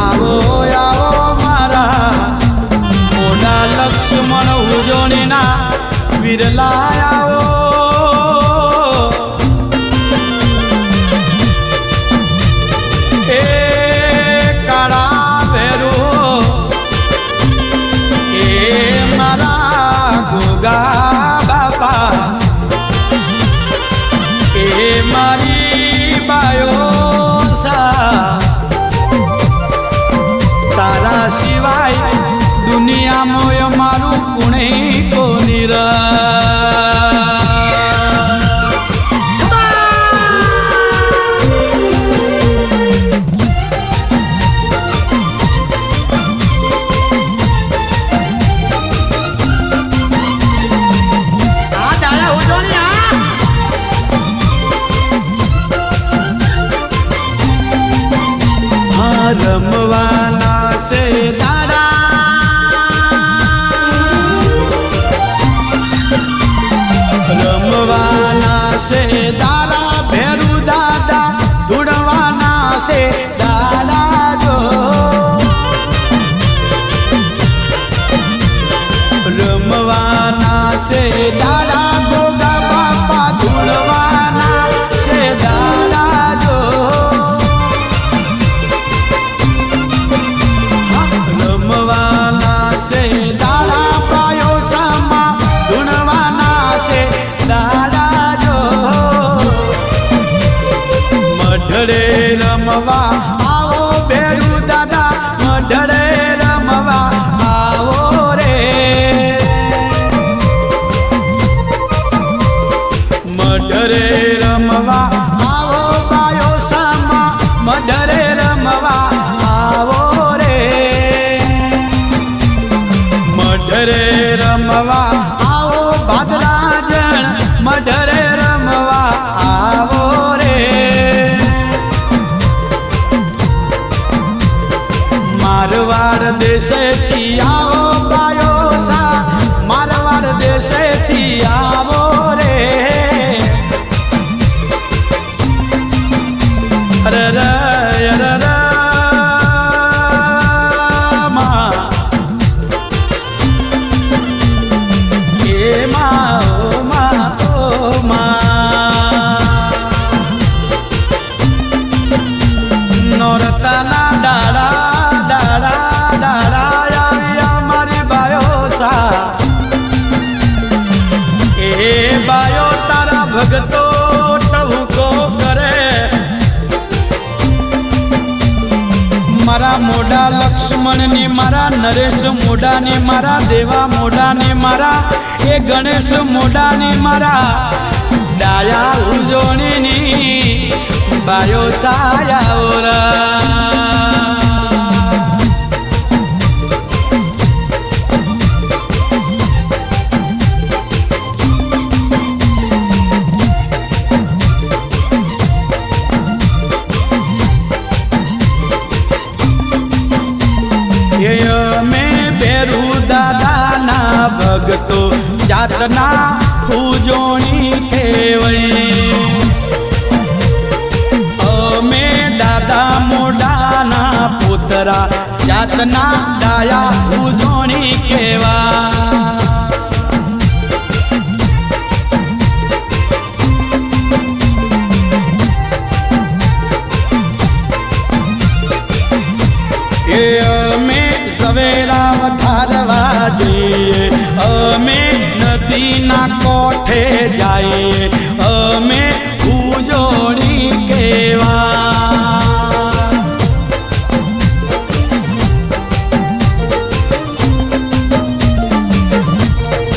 આવો આવો મારા મોડા લક્ષ્મણ ઉજોણીના વિરલા આવો એ કાળા ભેરો એ મારા ગોગા બાપા એ મારી બાયો સા તારા સિવાય દુનિયામાં મારું પુણે કોની રમવાના છે રમવાના છે દાડા ભેરુ દાદા ધૂળવાના છે દાડા જો રમવાના છે દાડા ગોગા બાપા ધૂળવાના છે દાડા જો રમવાના છે દાડા પાયો સામા ધૂણવાના છે દાડા જો મઢડે રમવા આવો ભેરુ દાદા મઢડે રમવા આવો રે મઢડે રમવા આવો પાયો સામા મઢડે રમવા આવો રે મઢરે રમવા આવો ભાદરાજણ મઢરે રમવા આવો રે મારવાડ દેશેથી આવો બાયો સા મારવાડ દેશેથી આવો રે અરે રે અરે રે ભગતો ટહુકો કરે મારા મોઢા લક્ષ્મણની મારા નરેશ મોઢાની મારા દેવા મોઢાની મારા એ ગણેશ મોઢાની મારા ડાયા ઉજોણીની બાયો સાયા ઓરા में बेरू दादा भगतो जातना पूजोणी केवई अमे दादा मोडाना पुतरा जातना डाया पूजोणी केवा સવેરા વધારવા જઈએ અમે નદીના કોઠે જઈએ અમે ઉજોણી કેવા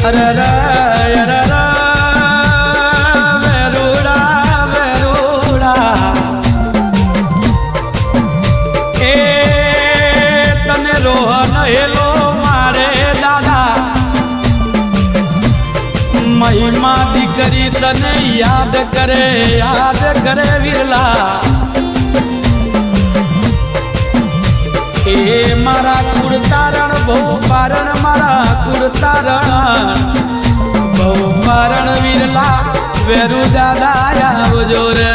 અરે રે અરે રે વેરુડા વેરુડા એ તને રોહન હેલો મારે દાદા મહિમા દીકરી તને યાદ કરે વિરલા એ મારા કુળતારણ બહુ પારણ મારા કુળતારણ બહુ પારણ વિરલા વેરુ દાદા આવજો રે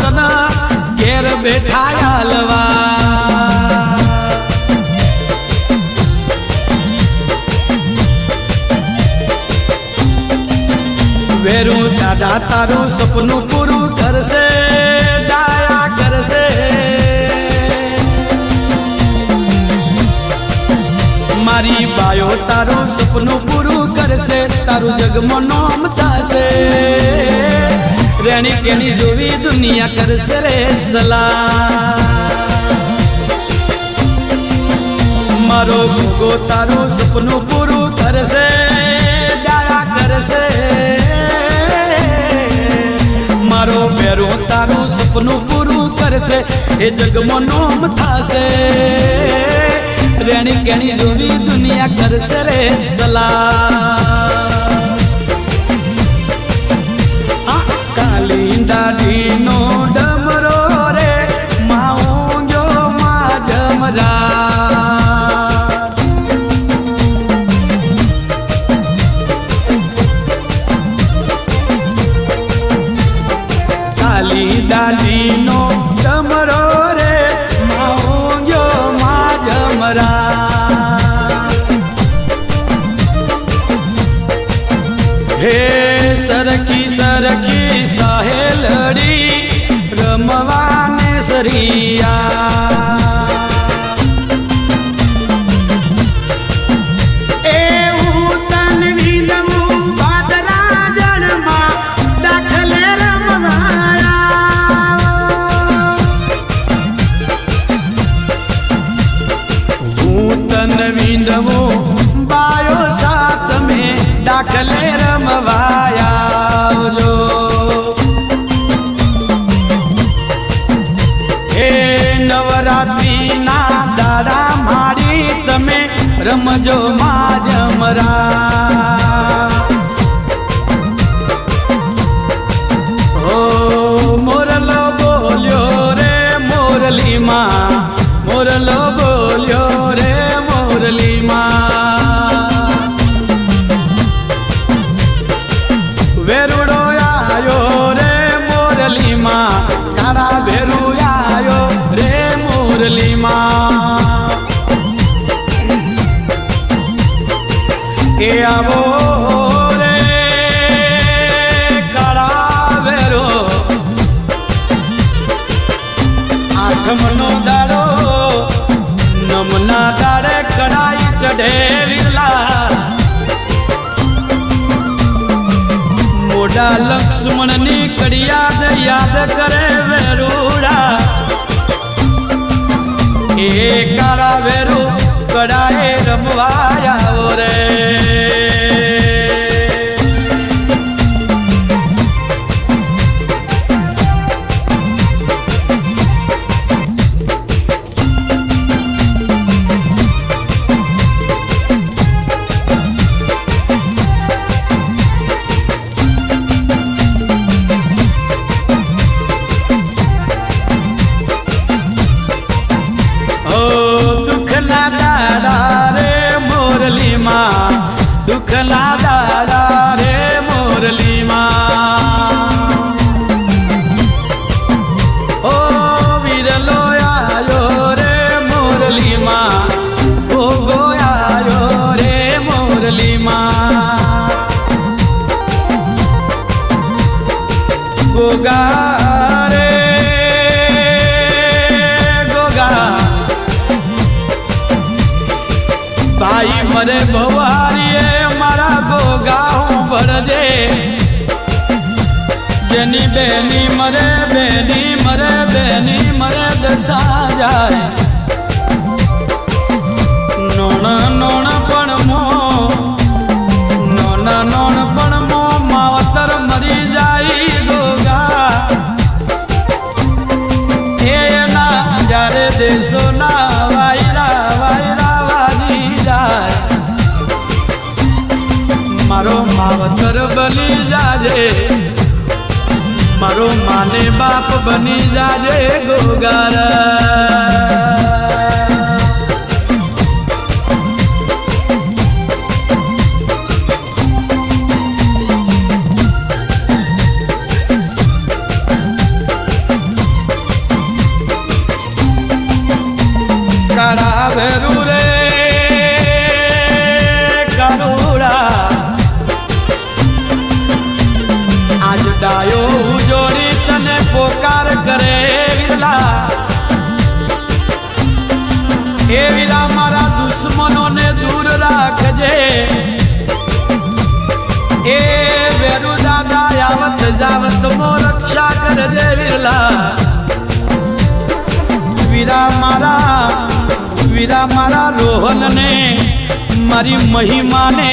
घेर बैठा हलवा वेरू दादा तारू सपनू पूरू करसे डाया करसे मारी बायो तारू सपनू पूरू करसे तारू जगमो नोम थासे रेणी केनी जोवी दुनिया करसे रे सला मारो गोगो तारू सपनू पूरू करसे डाया करसे मारो बेरो तारू सपनू पूरू करसे ए जगमो नोम थासे रेणी केनी जोवी दुनिया करसे रे सला लींदाडीनो डमरो रे माऊंजो माजमरा लींदाडीनो डमरो रे माऊंजो माजमरा हे सरकी सरकी साहेलड़ी रमवाने सरिया बायो साथ में दाखले रमवाया जो हे नवरात्रि ना दादा मारी तमे रमजो माजमरा ओ मोरलो बोल्यो रे मोरली माँ मोरलो बोल्यो रे मोरली माँ वेरुड़ो आयो रे मोरली माँ काड़ा भेरू आयो रे मोरली माँ के आवो रे काड़ा भेरो आठमनो दाड़ो नमना दाड़े कड़ाई चढ़े विरला मोड़ा लक्ष्मण नी कड़ियाद याद करे वेरूड़ा ए काड़ा वेरू कड़ाए रमवाया रे दुखला दादा रे मोरली माँ ओ वीरलो आयो रे मोरली माँ ओ गोयायो रे मोरली माँ गोगा रे गोगा भाई मरे भवारी मारा गोगा સાંભળજે જેની બેની મરે બેની મરે બેની મરે દશા જાય નોણ નોણ પણ મો નોણ નોણ પણ મો માવતર મરી જાય ગોગા એના જ્યારે દેશોના વાયરા વાયરા વાજી જાય મારો માવતર બની જાજે મારો માને બાપ બની જાજે ગોગારા કાળા ભેરું રે કાળુડા આજ ડાયો જોડી તને પોકાર કરે વિરલા એ વિરા મારા દુશ્મનોને દૂર રાખજે એ વેરુ દાદા આવત જાવત મો રક્ષા કરજે વિરલા વીરા મારા રોહન ને મારી મહિમાને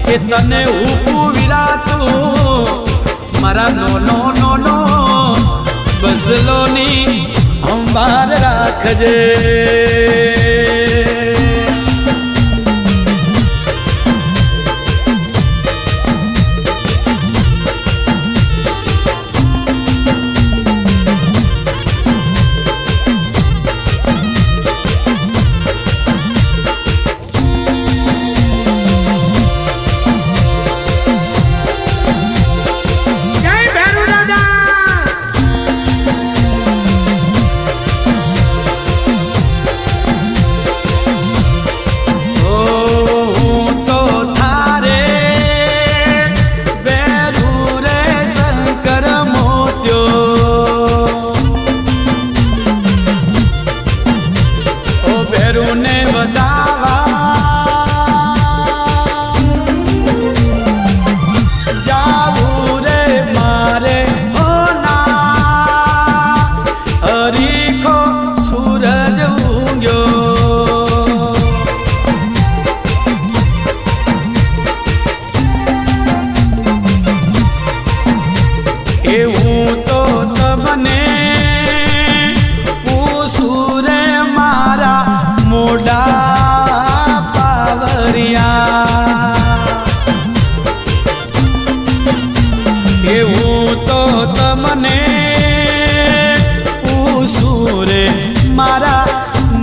એ તને હું વીરા તું મારા નોનો નોનો બસલોની અંબાર રાખજે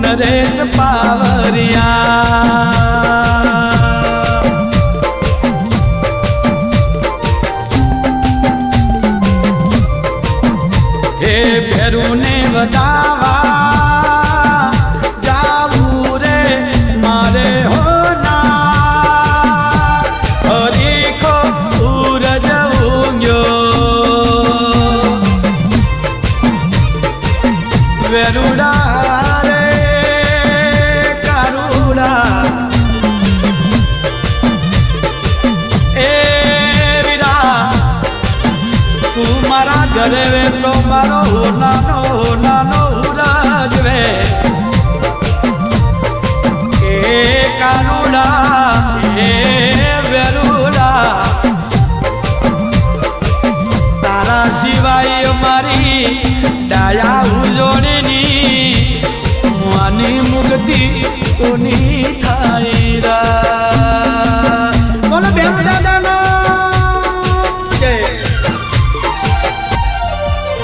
નરેશ પાવરિયા હે ભેરુને વધાવા જાવું રે મારે હોના હરીખો ઉર જવું ગયો વેરુડા ઘરે તો મારો નાનો નાનો રાજવે એ કાનુડા એ વેરુડા તારા સિવાય મારી ડાયા ઉજોડીની માની મુક્તિ કોની થાય